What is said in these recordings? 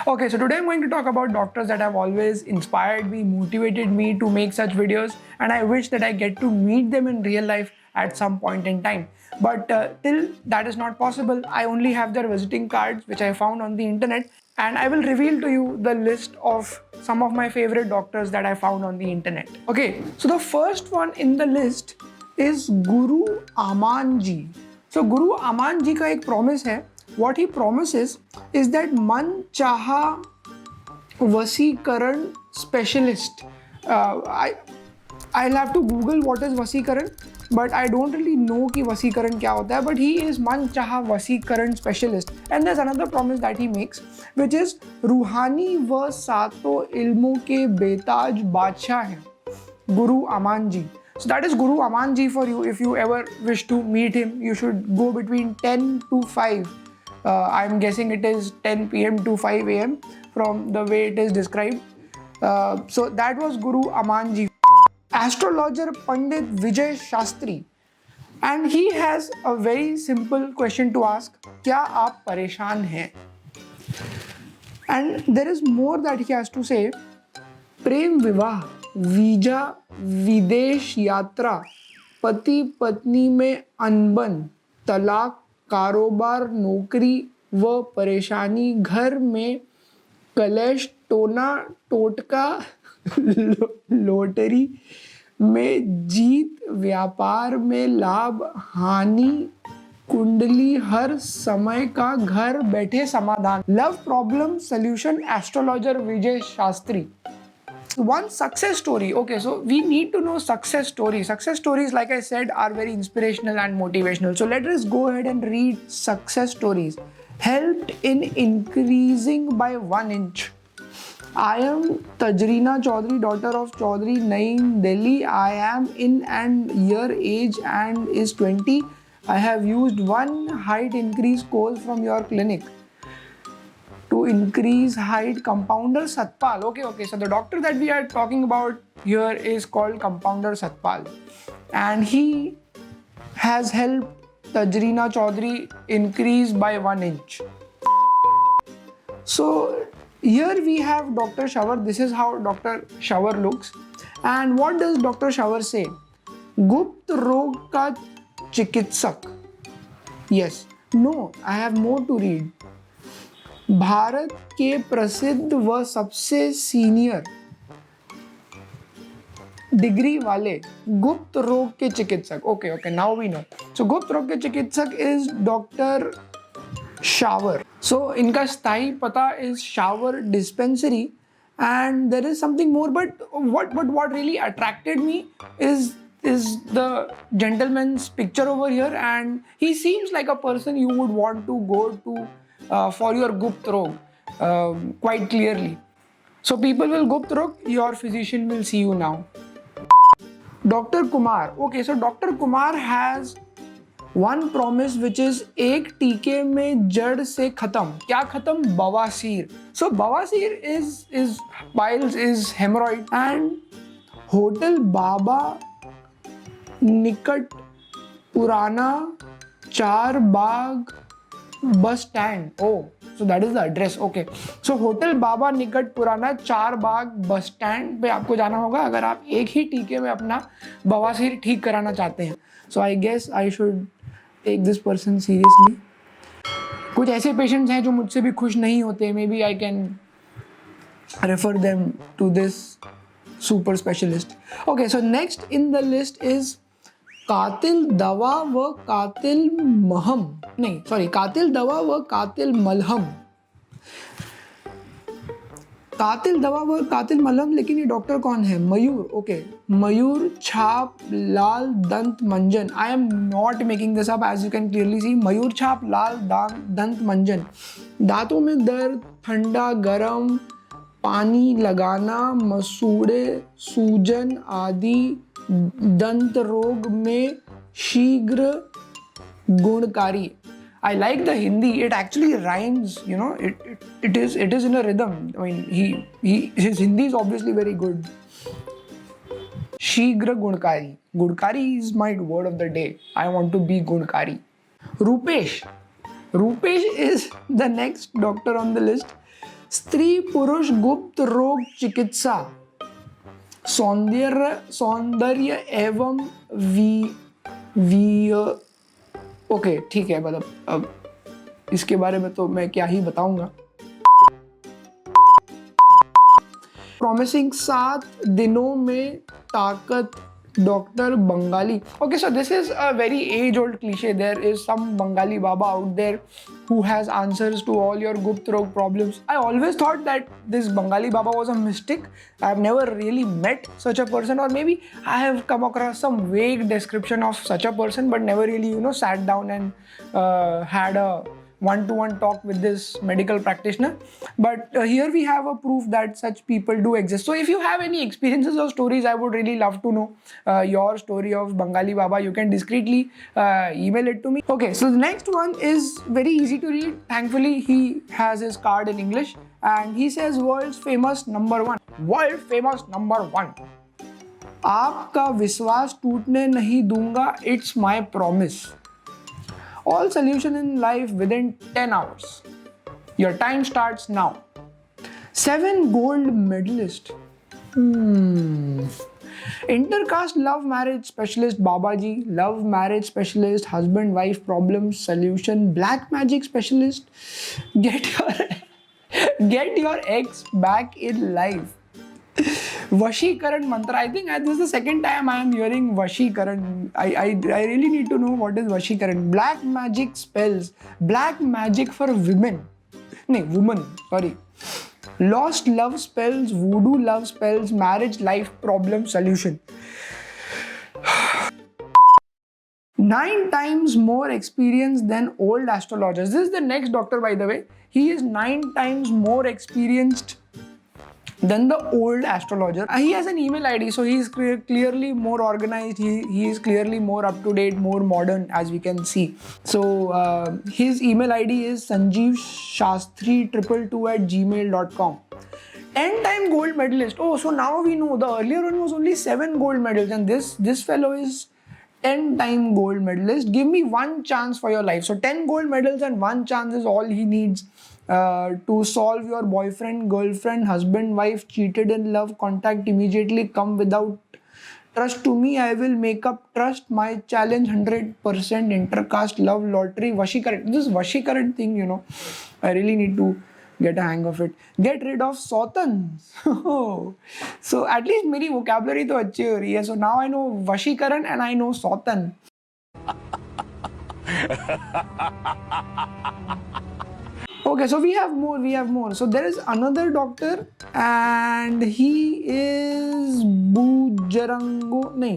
Okay, so today I'm going to talk about doctors that have always inspired me, motivated me to make such videos, and I wish that I get to meet them in real life at some point in time. But till that is not possible, I only have their visiting cards which I found on the internet, and I will reveal to you the list of some of my favorite doctors that I found on the internet. Okay, so the first one in the list is Guru Aman ji. So Guru Aman ji का एक promise है. What he promises is that मन चाहा वसीकरण specialist. I'll have to Google what is वसीकरण, but I don't really know कि वसीकरण क्या होता है. But he is मन चाहा वसीकरण specialist. And there's another promise that he makes, which is रूहानी व सातों इल्मों के बेताज बादशाह हैं Guru Aman ji. So that is Guru Aman ji for you. If you ever wish to meet him, you should go between 10 to 5. I'm guessing it is 10 p.m. to 5 a.m. from the way it is described. So that was Guru Aman ji. Astrologer Pandit Vijay Shastri. And he has a very simple question to ask. क्या आप परेशान हैं? And there is more that he has to say. प्रेम विवाह, visa, विदेश यात्रा, पति पत्नी में अनबन, तलाक, कारोबार, नौकरी व परेशानी, घर में कलेश, टोना टोटका, लॉटरी में जीत, व्यापार में लाभ, हानि, कुंडली, हर समय का घर बैठे समाधान. Love problem solution, astrologer Vijay Shastri. One success story. Okay, so we need to know success stories. Success stories, like I said, are very inspirational and motivational. So let us go ahead and read success stories. Helped in increasing by 1 inch. I am Tajreena Chaudhary, daughter of Chaudhary, Naeem, Delhi. I am in an year age and is 20. I have used one height increase course from your clinic. To increase height, compounder Satpal. Okay. So the doctor that we are talking about here is called compounder Satpal, and he has helped Tajreena Chaudhary increase by 1 inch. So here we have Dr. Shower. This is how Dr. Shower looks. And what does Dr. Shower say? गुप्त रोग का चिकित्सक. Yes. No, I have more to read. Bharat के प्रसिद्ध व सबसे senior degree वाले गुप्त रोग के चिकित्सक. Okay, now we know. So गुप्त रोग के चिकित्सक is Dr. Shower. So इनका स्थायी पता is Shower Dispensary, and there is something more. But what really attracted me is the gentleman's picture over here, and he seems like a person you would want to go to for your Gupt Rog quite clearly. So people will Gupt Rog, your physician will see you now. Dr. Kumar. Okay, so Dr. Kumar has one promise, which is एक टीके में जड़ से खत्म. क्या खत्म? बवासीर. So बवासीर is piles, is hemorrhoid, and hotel Baba निकट पुराना Char Bagh bus stand. So that is the address. Okay, so hotel Baba निकट पुराना चार बाग बस स्टैंड पे आपको जाना होगा अगर आप एक ही टीके में अपना बवासीर ठीक कराना चाहते हैं. So I guess I should take this person seriously. कुछ ऐसे पेशेंट्स हैं जो मुझसे भी खुश नहीं होते. Maybe I can refer them to this super specialist. Okay, so next in the list is कातिल दवा व कातिल महम. नहीं, सॉरी, कातिल दवा व कातिल मलहम. कातिल दवा व कातिल मलहम. लेकिन ये डॉक्टर कौन है? मयूर. Okay, Mayur Chhap Lal Dant Manjan. I am not making this up, as you can clearly see. Mayur Chhap Lal Dant मंजन. दांतों में दर्द, ठंडा गरम पानी लगाना, मसूड़े, सूजन आदि दंत रोग में शीघ्र गुणकारी. I like the Hindi. It actually rhymes, you know. It is in a rhythm. I mean, his Hindi is obviously very good. शीघ्र गुणकारी. Gudkari is my word of the day. I want to be Gudkari. Rupesh. Rupesh is the next doctor on the list. स्त्री पुरुष गुप्त रोग चिकित्सा, सौंदर्य एवं we okay ठीक है, मतलब अब इसके बारे में तो मैं क्या ही बताऊंगा। प्रॉमिसिंग 7 दिनों में ताकत, doctor Bengali. Okay, so this is a very age-old cliche. There is some Bengali Baba out there who has answers to all your Gupt Rog problems. I always thought that this Bengali Baba was a mystic. I've never really met such a person, or maybe I have come across some vague description of such a person, but never really, sat down and had a one-to-one talk with this medical practitioner. But here we have a proof that such people do exist. So if you have any experiences or stories, I would really love to know your story of Bengali Baba. You can discreetly email it to me. Okay, so the next one is very easy to read. Thankfully, he has his card in English and he says world's famous number one. World famous number one. आपका विश्वास टूटने नहीं दूंगा, it's my promise. All solution in life within 10 hours. Your time starts now. 7 gold medalist. Intercaste love marriage specialist Babaji, love marriage specialist, husband wife problem solution, black magic specialist. Get your ex back in life. Vashikaran mantra. I think this is the second time I am hearing Vashikaran. I really need to know what is Vashikaran. Black magic spells. Black magic for women. No, woman. Sorry. Lost love spells. Voodoo love spells. Marriage life problem solution. 9 times more experienced than old astrologers. This is the next doctor, by the way. He is 9 times more experienced than the old astrologer. He has an email ID, so he is clearly more organized. He is clearly more up to date, more modern, as we can see. So his email ID is sanjeevshastri222@gmail.com. 10-time gold medalist. Oh, so now we know. The earlier one was only 7 gold medals, and this fellow is 10-time gold medalist. Give me one chance for your life. So 10 gold medals and one chance is all he needs to solve your boyfriend, girlfriend, husband, wife cheated in love contact immediately. Come without trust to me, I will make up trust. My challenge 100% intercaste love lottery. Vashikaran. This Vashikaran thing, I really need to get a hang of it. Get rid of Sautans. So at least मेरी vocabulary तो अच्छी हो रही है. So now I know Vashikaran and I know Sautan. Okay, so we have more. So there is another doctor and he is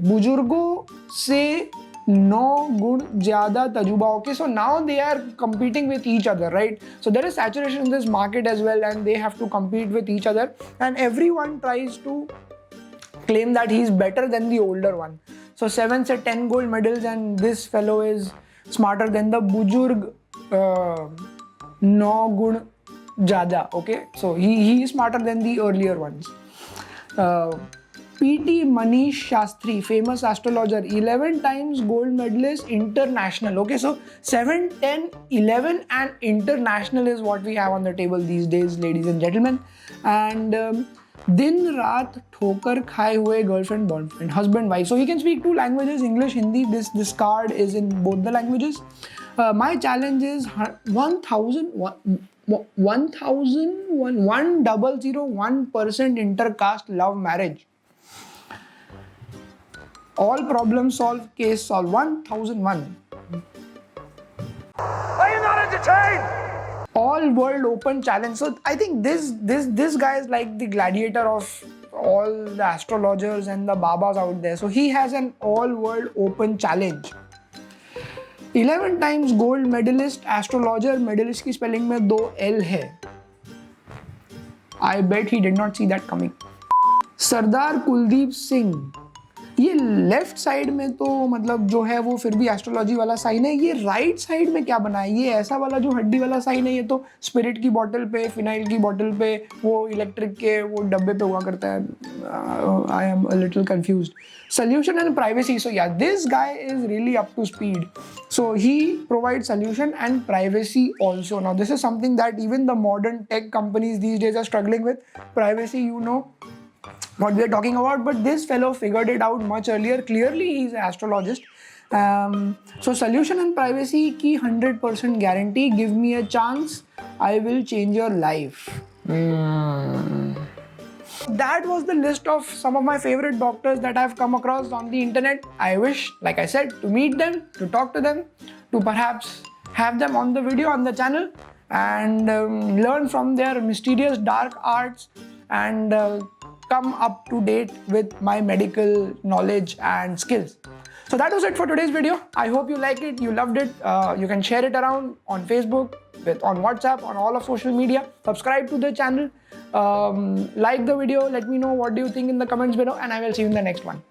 बुजुर्गों से 9 गुण ज़्यादा तजुर्बा. Okay, so now they are competing with each other, right? So there is saturation in this market as well and they have to compete with each other and everyone tries to claim that he is better than the older one. So 7 से 10 gold medals and this fellow is smarter than the Bujurg 9 गुण ज़्यादा. Okay, so he is smarter than the earlier ones. PT Manish Shastri, famous astrologer, 11 times gold medalist, international. Okay, so 7, 10, 11 and international is what we have on the table these days, ladies and gentlemen. And दिन रात ठोकर खाए हुए girlfriend, boyfriend, husband, wife. So he can speak 2 languages, English, Hindi. This card is in both the languages. My challenge is 1,100% intercaste love marriage. All problem solved, case solved. 1001. Are you not entertained? All world open challenge. So I think this guy is like the gladiator of all the astrologers and the babas out there. So he has an all world open challenge. 11 times gold medalist, astrologer, medalist की spelling में 2 L है. I bet he did not see that coming. Sardar Kuldeep Singh, ये left side में तो मतलब जो है वो फिर भी एस्ट्रोलॉजी वाला साइन है, ये राइट साइड में क्या बना है, ये ऐसा वाला जो हड्डी वाला साइन है, ये तो स्पिरिट की बॉटल पे, फिनाइल की बॉटल पे, वो इलेक्ट्रिक के वो डब्बे पे हुआ करता है. I am a little confused. Solution and privacy. So yeah, this guy is really up to speed. So he provides solution and privacy also. Now this is something that even the modern tech companies these days are struggling with. Privacy, you know what we are talking about, but this fellow figured it out much earlier. Clearly he's an astrologist. So solution and privacy की 100% guarantee. Give me a chance, I will change your life. That was the list of some of my favorite doctors that I've come across on the internet. I wish, like I said, to meet them, to talk to them, to perhaps have them on the video on the channel and learn from their mysterious dark arts and come up to date with my medical knowledge and skills. So that was it for today's video. I hope you liked it, you loved it. You can share it around on Facebook, on WhatsApp, on all of social media. Subscribe to the channel. Like the video. Let me know what do you think in the comments below, and I will see you in the next one.